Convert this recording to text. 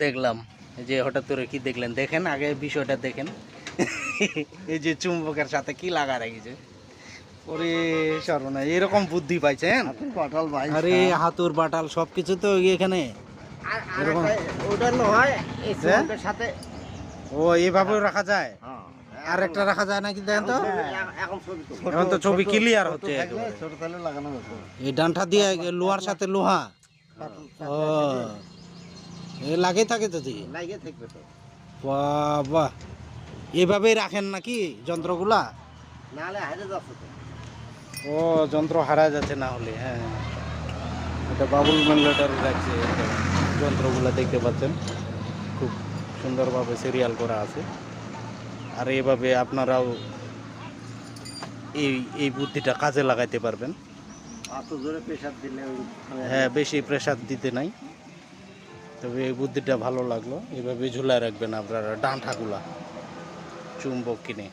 দেখলাম এই যে হঠাৎ করে কি দেখলেন, দেখেন আগে বিষয়টা দেখেন। এই যে চুম্বকের সাথে কি লাগা রাখিছে, ওরে সর্বনাশ, এরকম বুদ্ধি পাইছেন? বাটাল ভাই, আরে হাতুর বাটাল সবকিছু তো এখানে এরকম। ওটা নয় এই হ্যাঁ? সিমেন্টের সাথে। ও এইভাবেও রাখা যায়, হ্যাঁ, আর একটা রাখা যায় নাকি দেখেন তো। এখন ছবি তো এখন তো ছবি ক্লিয়ার ছোট হচ্ছে থাকলে একেবারে। ছোট তাহলে লাগানো হতো। এই ডান্ঠা দিয়ে লোহার সাথে লোহা, ও এ লাগে থাকে যদি। লাগে থাকবে তো, বাবা, এভাবেই রাখেন নাকি যন্ত্রগুলা? নাহলে হারিয়ে যাচ্ছে তো। ও যন্ত্র হারা যাচ্ছে না হলে, হ্যাঁ। এটা বাবুল মেন্ডেটার রাখছে, যন্ত্রগুলো দেখতে পাচ্ছেন খুব সুন্দরভাবে সিরিয়াল করা আছে। আর এইভাবে আপনারাও এই এই বুদ্ধিটা কাজে লাগাইতে পারবেন। এত জোরে প্রেসার দিলে হ্যাঁ, বেশি প্রেসার দিতে নাই, তবে এই বুদ্ধিটা ভালো লাগলো। এইভাবে ঝুলায় রাখবেন আপনারা ডান্ঠাগুলা চুম্বক কিনে।